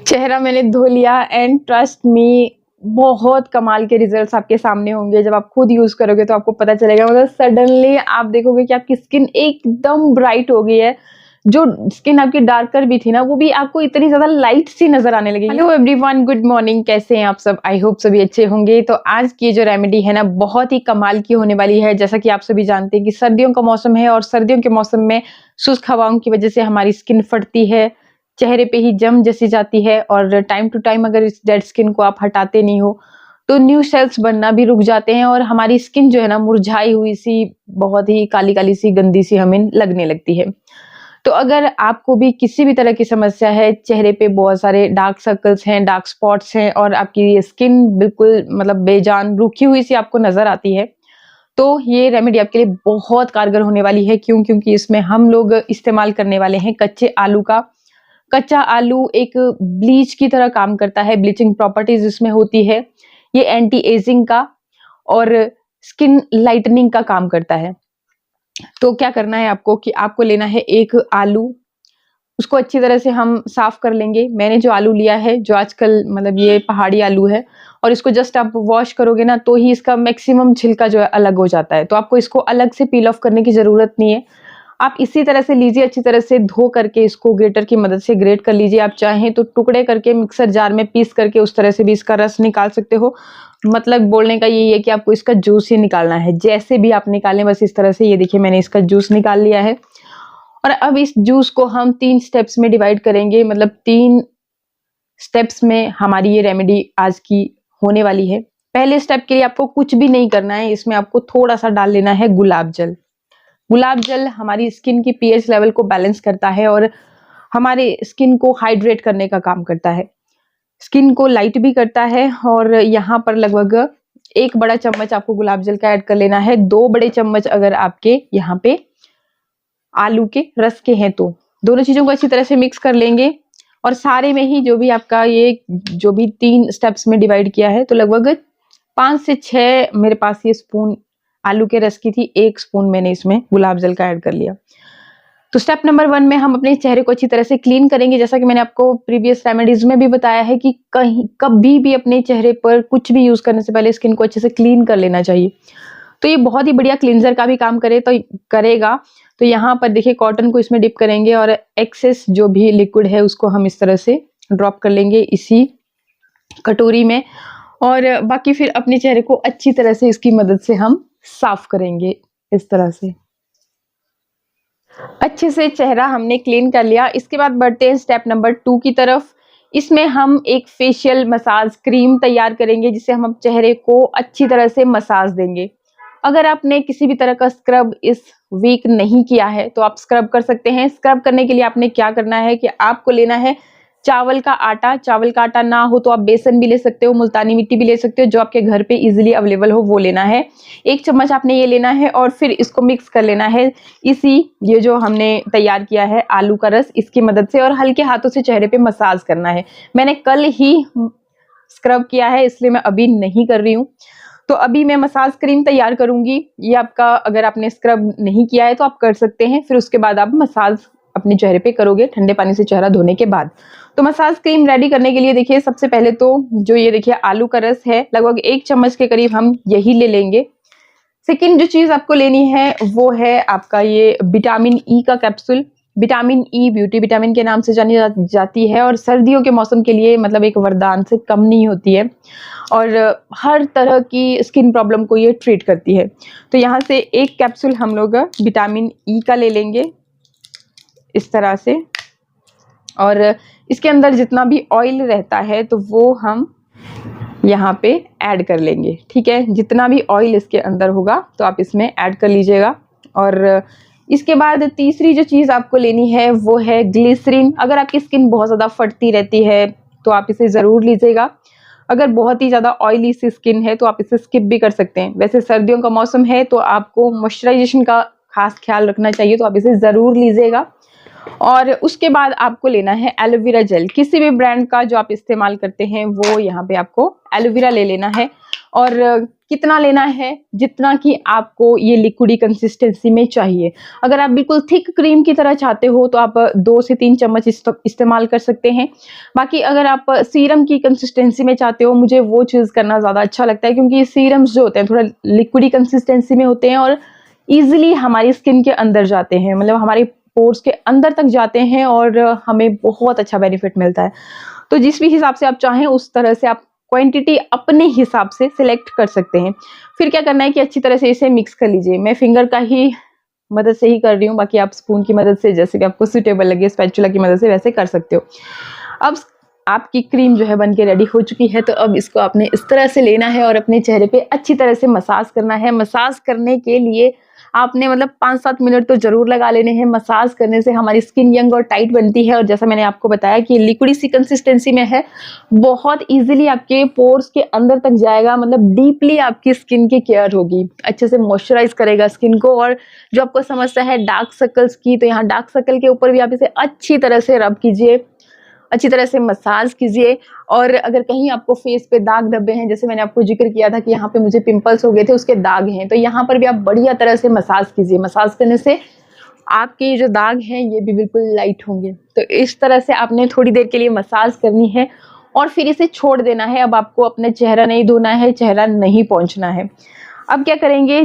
चेहरा मैंने धो लिया एंड ट्रस्ट मी, बहुत कमाल के रिजल्ट्स आपके सामने होंगे। जब आप खुद यूज़ करोगे तो आपको पता चलेगा, मतलब सडनली आप देखोगे कि आपकी स्किन एकदम ब्राइट हो गई है। जो स्किन आपकी डार्कर भी थी ना, वो भी आपको इतनी ज़्यादा लाइट सी नज़र आने लगेगी। हेलो एवरीवन, गुड मॉर्निंग, कैसे हैं आप सब? आई होप सभी अच्छे होंगे। तो आज की जो रेमेडी है ना, बहुत ही कमाल की होने वाली है। जैसा कि आप सभी जानते हैं कि सर्दियों का मौसम है और सर्दियों के मौसम में शुष्क हवाओं की वजह से हमारी स्किन फटती है, चेहरे पे ही जम जैसी जाती है और टाइम टू टाइम अगर इस डेड स्किन को आप हटाते नहीं हो तो न्यू सेल्स बनना भी रुक जाते हैं और हमारी स्किन जो है ना, मुरझाई हुई सी, बहुत ही काली काली सी, गंदी सी हमें लगने लगती है। तो अगर आपको भी किसी भी तरह की समस्या है, चेहरे पे बहुत सारे डार्क सर्कल्स हैं, डार्क स्पॉट्स हैं और आपकी ये स्किन बिल्कुल मतलब बेजान रूखी हुई सी आपको नजर आती है, तो ये रेमेडी आपके लिए बहुत कारगर होने वाली है। क्यों? क्योंकि इसमें हम लोग इस्तेमाल करने वाले हैं कच्चे आलू का। कच्चा आलू एक ब्लीच की तरह काम करता है, ब्लीचिंग प्रॉपर्टीज इसमें होती है। ये एंटी एजिंग का और स्किन लाइटनिंग का काम करता है। तो क्या करना है आपको कि आपको लेना है एक आलू, उसको अच्छी तरह से हम साफ कर लेंगे। मैंने जो आलू लिया है, जो आजकल मतलब ये पहाड़ी आलू है, और इसको जस्ट आप वॉश करोगे ना तो ही इसका मैक्सिमम छिलका जो है अलग हो जाता है। तो आपको इसको अलग से पील ऑफ करने की जरूरत नहीं है। आप इसी तरह से लीजिए, अच्छी तरह से धो करके इसको ग्रेटर की मदद से ग्रेट कर लीजिए। आप चाहें तो टुकड़े करके मिक्सर जार में पीस करके उस तरह से भी इसका रस निकाल सकते हो। मतलब बोलने का यही है कि आपको इसका जूस ही निकालना है। जैसे भी आप निकालें बस इस तरह से, ये देखिए मैंने इसका जूस निकाल लिया है। और अब इस जूस को हम 3 स्टेप्स में डिवाइड करेंगे, मतलब 3 स्टेप्स में हमारी ये रेमेडी आज की होने वाली है। पहले स्टेप के लिए आपको कुछ भी नहीं करना है, इसमें आपको थोड़ा-सा डाल लेना है गुलाब जल। गुलाब जल हमारी स्किन की पीएच लेवल को बैलेंस करता है और हमारे स्किन को हाइड्रेट करने का काम करता है। स्किन को लाइट भी करता है और यहाँ पर लगभग 1 बड़ा चम्मच आपको गुलाब जल का ऐड कर लेना है। 2 बड़े चम्मच अगर आपके यहाँ पे आलू के रस के हैं तो दोनों चीजों को अच्छी तरह से मिक्स कर लेंगे। और सारे में ही जो भी आपका ये जो भी 3 स्टेप्स में डिवाइड किया है, तो लगभग 5 से 6 मेरे पास ये स्पून आलू के रस की थी, 1 स्पून मैंने इसमें गुलाब जल का ऐड कर लिया। तो स्टेप नंबर 1 में हम अपने चेहरे को अच्छी तरह से क्लीन करेंगे। जैसा कि मैंने आपको प्रीवियस रेमेडीज में भी बताया है कि कहीं कभी भी अपने चेहरे पर कुछ भी यूज करने से पहले स्किन को अच्छे से क्लीन कर लेना चाहिए। तो ये बहुत ही बढ़िया क्लींजर का भी काम करेगा। तो यहाँ पर देखिए कॉटन को इसमें डिप करेंगे और एक्सेस जो भी लिक्विड है उसको हम इस तरह से ड्रॉप कर लेंगे इसी कटोरी में, और बाकी फिर अपने चेहरे को अच्छी तरह से इसकी मदद से हम साफ करेंगे। इस तरह से अच्छे से चेहरा हमने क्लीन कर लिया। इसके बाद बढ़ते हैं स्टेप नंबर 2 की तरफ। इसमें हम एक फेशियल मसाज क्रीम तैयार करेंगे जिसे हम चेहरे को अच्छी तरह से मसाज देंगे। अगर आपने किसी भी तरह का स्क्रब इस वीक नहीं किया है तो आप स्क्रब कर सकते हैं। स्क्रब करने के लिए आपने क्या करना है कि आपको लेना है चावल का आटा। चावल का आटा ना हो तो आप बेसन भी ले सकते हो, मुल्तानी मिट्टी भी ले सकते हो, जो आपके घर पे इजीली अवेलेबल हो वो लेना है। 1 चम्मच आपने ये लेना है और फिर इसको मिक्स कर लेना है इसी ये जो हमने तैयार किया है आलू का रस, इसकी मदद से, और हल्के हाथों से चेहरे पे मसाज करना है। मैंने कल ही स्क्रब किया है इसलिए मैं अभी नहीं कर रही हूँ। तो अभी मैं मसाज क्रीम तैयार करूंगी। ये आपका, अगर आपने स्क्रब नहीं किया है तो आप कर सकते हैं, फिर उसके बाद आप मसाज अपने चेहरे पे करोगे ठंडे पानी से चेहरा धोने के बाद। तो मसाज क्रीम रेडी करने के लिए देखिए सबसे पहले तो जो ये देखिए आलू का रस है, लगभग 1 चम्मच के करीब हम यही ले लेंगे। सेकेंड जो चीज आपको लेनी है वो है आपका ये विटामिन ई का capsule. Vitamin E beauty vitamin के नाम से जानी जाती है और सर्दियों के मौसम के लिए मतलब एक वरदान से कम नहीं होती है और हर तरह की स्किन प्रॉब्लम को ये ट्रीट करती है। तो यहाँ से 1 कैप्सूल हम लोग विटामिन ई का ले लेंगे इस तरह से, और इसके अंदर जितना भी ऑयल रहता है तो वो हम यहाँ पे ऐड कर लेंगे। ठीक है, जितना भी ऑयल इसके अंदर होगा तो आप इसमें ऐड कर लीजिएगा। और इसके बाद तीसरी जो चीज़ आपको लेनी है वो है ग्लिसरीन। अगर आपकी स्किन बहुत ज़्यादा फटती रहती है तो आप इसे ज़रूर लीजिएगा। अगर बहुत ही ज़्यादा ऑयली सी स्किन है तो आप इसे स्किप भी कर सकते हैं। वैसे सर्दियों का मौसम है तो आपको मॉइस्चराइजेशन का खास ख्याल रखना चाहिए, तो आप इसे ज़रूर लीजिएगा। और उसके बाद आपको लेना है एलोवेरा जेल, किसी भी ब्रांड का जो आप इस्तेमाल करते हैं वो यहाँ पे आपको एलोवेरा ले लेना है। और कितना लेना है, जितना कि आपको ये लिक्विडी कंसिस्टेंसी में चाहिए। अगर आप बिल्कुल थिक क्रीम की तरह चाहते हो तो आप 2 से 3 चम्मच इस्तेमाल कर सकते हैं। बाकी अगर आप सीरम की कंसिस्टेंसी में चाहते हो, मुझे वो चीज़ करना ज़्यादा अच्छा लगता है, क्योंकि सीरम्स जो होते हैं थोड़ा लिक्विडी कंसिस्टेंसी में होते हैं और ईजिली हमारी स्किन के अंदर जाते हैं, मतलब हमारे पोर्स के अंदर तक जाते हैं और हमें बहुत अच्छा बेनिफिट मिलता है। तो जिस भी हिसाब से आप चाहें उस तरह से आप क्वांटिटी अपने हिसाब से सिलेक्ट कर सकते हैं। फिर क्या करना है कि अच्छी तरह से इसे मिक्स कर लीजिए। मैं फिंगर का ही मदद से ही कर रही हूँ, बाकी आप स्पून की मदद से जैसे कि आपको सूटेबल लगे स्पैचुला की मदद से वैसे कर सकते हो। अब आपकी क्रीम जो है बन के रेडी हो चुकी है, तो अब इसको आपने इस तरह से लेना है और अपने चेहरे पे अच्छी तरह से मसाज करना है। मसाज करने के लिए आपने मतलब 5-7 मिनट तो जरूर लगा लेने हैं। मसाज करने से हमारी स्किन यंग और टाइट बनती है, और जैसा मैंने आपको बताया कि लिक्विडी सी कंसिस्टेंसी में है, बहुत इजीली आपके पोर्स के अंदर तक जाएगा, मतलब डीपली आपकी स्किन की केयर होगी, अच्छे से मॉइस्चराइज करेगा स्किन को। और जो आपको समस्या है डार्क सर्कल्स की, तो यहाँ डार्क सर्कल के ऊपर भी आप इसे अच्छी तरह से रब कीजिए, अच्छी तरह से मसाज कीजिए। और अगर कहीं आपको फेस पे दाग धब्बे हैं, जैसे मैंने आपको जिक्र किया था कि यहाँ पे मुझे पिंपल्स हो गए थे, उसके दाग हैं, तो यहाँ पर भी आप बढ़िया तरह से मसाज कीजिए। मसाज करने से आपके जो दाग हैं ये भी बिल्कुल लाइट होंगे। तो इस तरह से आपने थोड़ी देर के लिए मसाज करनी है और फिर इसे छोड़ देना है। अब आपको अपना चेहरा नहीं धोना है, चेहरा नहीं पोंछना है। अब क्या करेंगे,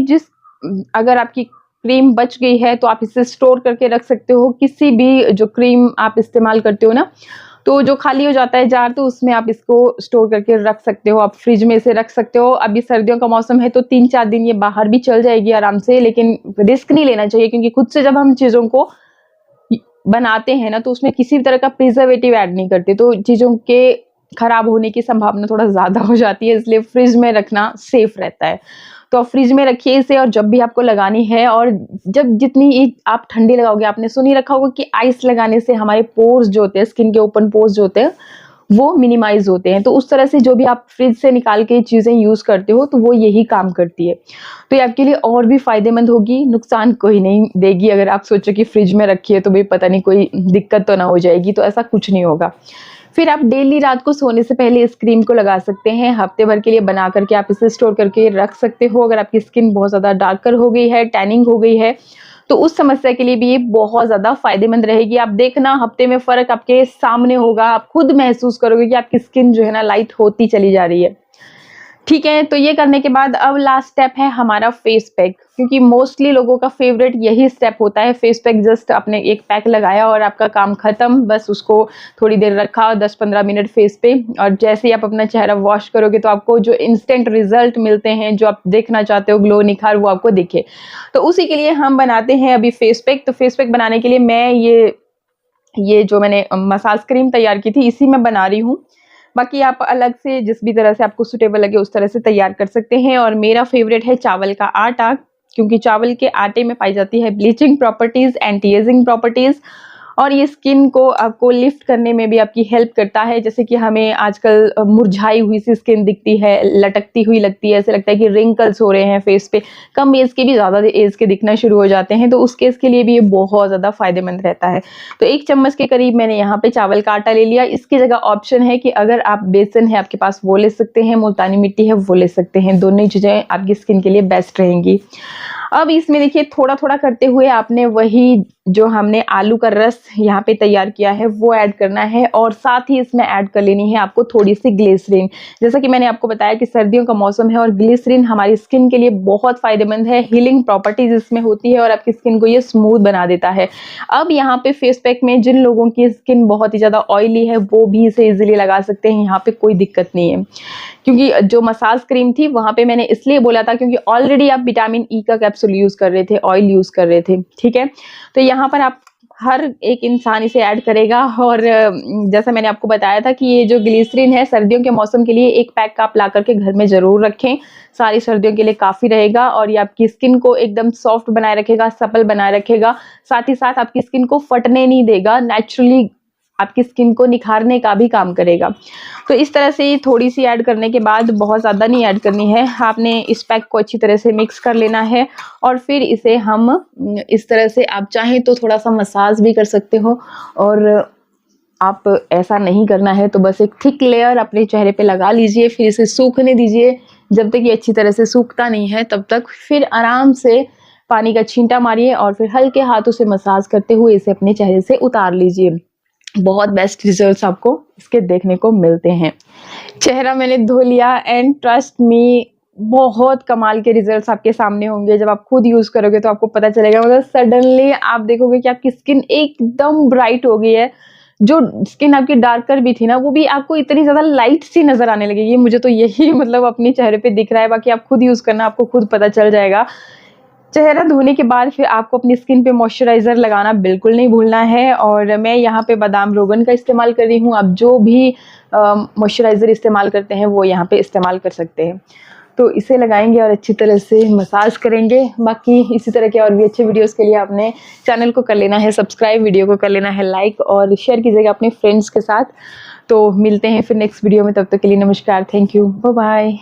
अगर आपकी क्रीम बच गई है तो आप इसे स्टोर करके रख सकते हो। किसी भी जो क्रीम आप इस्तेमाल करते हो ना, तो जो खाली हो जाता है जार, तो उसमें आप इसको स्टोर करके रख सकते हो। आप फ्रिज में इसे रख सकते हो। अभी सर्दियों का मौसम है तो 3-4 दिन ये बाहर भी चल जाएगी आराम से, लेकिन रिस्क नहीं लेना चाहिए, क्योंकि खुद से जब हम चीज़ों को बनाते हैं ना, तो उसमें किसी भी तरह का प्रिजर्वेटिव ऐड नहीं करते, तो चीज़ों के खराब होने की संभावना थोड़ा ज़्यादा हो जाती है, इसलिए फ्रिज में रखना सेफ रहता है। तो आप फ्रिज में रखिए इसे, और जब भी आपको लगानी है, और जब जितनी आप ठंडी लगाओगे, आपने सुन ही रखा होगा कि आइस लगाने से हमारे पोर्स जो होते हैं, स्किन के ओपन पोर्स जो होते हैं, वो मिनिमाइज होते हैं। तो उस तरह से जो भी आप फ्रिज से निकाल के चीज़ें यूज़ करते हो, तो वो यही काम करती है। तो ये आपके लिए और भी फायदेमंद होगी, नुकसान कोई नहीं देगी। अगर आप सोचो कि फ्रिज में रखिए तो भाई पता नहीं कोई दिक्कत तो ना हो जाएगी, तो ऐसा कुछ नहीं होगा। फिर आप डेली रात को सोने से पहले इस क्रीम को लगा सकते हैं। हफ्ते भर के लिए बना करके आप इसे स्टोर करके रख सकते हो। अगर आपकी स्किन बहुत ज़्यादा डार्कर हो गई है, टैनिंग हो गई है, तो उस समस्या के लिए भी ये बहुत ज़्यादा फायदेमंद रहेगी। आप देखना हफ्ते में फ़र्क आपके सामने होगा, आप खुद महसूस करोगे कि आपकी स्किन जो है ना लाइट होती चली जा रही है। ठीक है, तो ये करने के बाद अब लास्ट स्टेप है हमारा फेस पैक, क्योंकि मोस्टली लोगों का फेवरेट यही स्टेप होता है फेस पैक। जस्ट आपने एक पैक लगाया और आपका काम खत्म, बस उसको थोड़ी देर रखा 10-15 मिनट फेस पे, और जैसे ही आप अपना चेहरा वॉश करोगे तो आपको जो इंस्टेंट रिजल्ट मिलते हैं, जो आप देखना चाहते हो ग्लो निखार, वो आपको दिखे। तो उसी के लिए हम बनाते हैं अभी फेस पैक। तो फेस पैक बनाने के लिए मैं ये जो मैंने मसाज क्रीम तैयार की थी, इसी में बना रही हूँ। बाकी आप अलग से जिस भी तरह से आपको सूटेबल लगे उस तरह से तैयार कर सकते हैं। और मेरा फेवरेट है चावल का आटा, क्योंकि चावल के आटे में पाई जाती है bleaching properties, anti ageing properties, और ये स्किन को आपको लिफ्ट करने में भी आपकी हेल्प करता है। जैसे कि हमें आजकल मुरझाई हुई सी स्किन दिखती है, लटकती हुई लगती है, ऐसे लगता है कि रिंकल्स हो रहे हैं फेस पे, कम एज के भी ज़्यादा एज के दिखना शुरू हो जाते हैं, तो उस केस के लिए भी ये बहुत ज़्यादा फायदेमंद रहता है। तो 1 चम्मच के करीब मैंने यहाँ पे चावल का आटा ले लिया। इसकी जगह ऑप्शन है कि अगर आप बेसन है आपके पास वो ले सकते हैं, मुल्तानी मिट्टी है वो ले सकते हैं, दोनों ही चीज़ें आपकी स्किन के लिए बेस्ट रहेंगी। अब इसमें देखिए थोड़ा थोड़ा करते हुए आपने वही जो हमने आलू का रस यहाँ पे तैयार किया है वो ऐड करना है, और साथ ही इसमें ऐड कर लेनी है आपको थोड़ी सी ग्लिसरीन। जैसा कि मैंने आपको बताया कि सर्दियों का मौसम है और ग्लिसरीन हमारी स्किन के लिए बहुत फायदेमंद है, हीलिंग प्रॉपर्टीज इसमें होती है और आपकी स्किन को ये स्मूथ बना देता है। अब यहाँ पे फेस पैक में जिन लोगों की स्किन बहुत ही ज़्यादा ऑयली है वो भी इसे ईजिली लगा सकते हैं, यहाँ पे कोई दिक्कत नहीं है। क्योंकि जो मसाज क्रीम थी वहाँ पे मैंने इसलिए बोला था क्योंकि ऑलरेडी आप विटामिन ई का कैप्सूल यूज़ कर रहे थे, ऑयल यूज़ कर रहे थे, ठीक है। तो यहाँ पर आप हर एक इंसान इसे ऐड करेगा। और जैसा मैंने आपको बताया था कि ये जो ग्लिसरीन है सर्दियों के मौसम के लिए 1 पैक का आप ला करके घर में ज़रूर रखें, सारी सर्दियों के लिए काफ़ी रहेगा और ये आपकी स्किन को एकदम सॉफ्ट बनाए रखेगा, सपल बनाए रखेगा, साथ ही साथ आपकी स्किन को फटने नहीं देगा, नेचुरली आपकी स्किन को निखारने का भी काम करेगा। तो इस तरह से थोड़ी सी ऐड करने के बाद, बहुत ज़्यादा नहीं ऐड करनी है, आपने इस पैक को अच्छी तरह से मिक्स कर लेना है और फिर इसे हम इस तरह से, आप चाहें तो थोड़ा सा मसाज भी कर सकते हो, और आप ऐसा नहीं करना है तो बस एक थिक लेयर अपने चेहरे पे लगा लीजिए, फिर इसे सूखने दीजिए। जब तक ये अच्छी तरह से सूखता नहीं है तब तक फिर आराम से पानी का छींटा मारिए और फिर हल्के हाथों से मसाज करते हुए इसे अपने चेहरे से उतार लीजिए। बहुत बेस्ट रिजल्ट्स आपको इसके देखने को मिलते हैं। चेहरा मैंने धो लिया एंड ट्रस्ट मी, बहुत कमाल के रिजल्ट्स आपके सामने होंगे। जब आप खुद यूज़ करोगे तो आपको पता चलेगा, मतलब सडनली आप देखोगे कि आपकी स्किन एकदम ब्राइट हो गई है। जो स्किन आपकी डार्कर भी थी ना, वो भी आपको इतनी ज़्यादा लाइट सी नज़र आने लगेगी। मुझे तो यही मतलब अपने चेहरे पे दिख रहा है, बाकी आप खुद यूज़ करना, आपको खुद पता चल जाएगा। चेहरा धोने के बाद फिर आपको अपनी स्किन पे मॉइस्चराइज़र लगाना बिल्कुल नहीं भूलना है, और मैं यहाँ पे बादाम रोगन का इस्तेमाल कर रही हूँ। आप जो भी मॉइस्चराइज़र इस्तेमाल करते हैं वो यहाँ पे इस्तेमाल कर सकते हैं। तो इसे लगाएंगे और अच्छी तरह से मसाज करेंगे। बाकी इसी तरह के और भी अच्छे वीडियोस के लिए आपने चैनल को कर लेना है सब्सक्राइब, वीडियो को कर लेना है लाइक और शेयर कीजिएगा अपने फ्रेंड्स के साथ। तो मिलते हैं फिर नेक्स्ट वीडियो में, तब तक के लिए नमस्कार, थैंक यू, बाय बाय।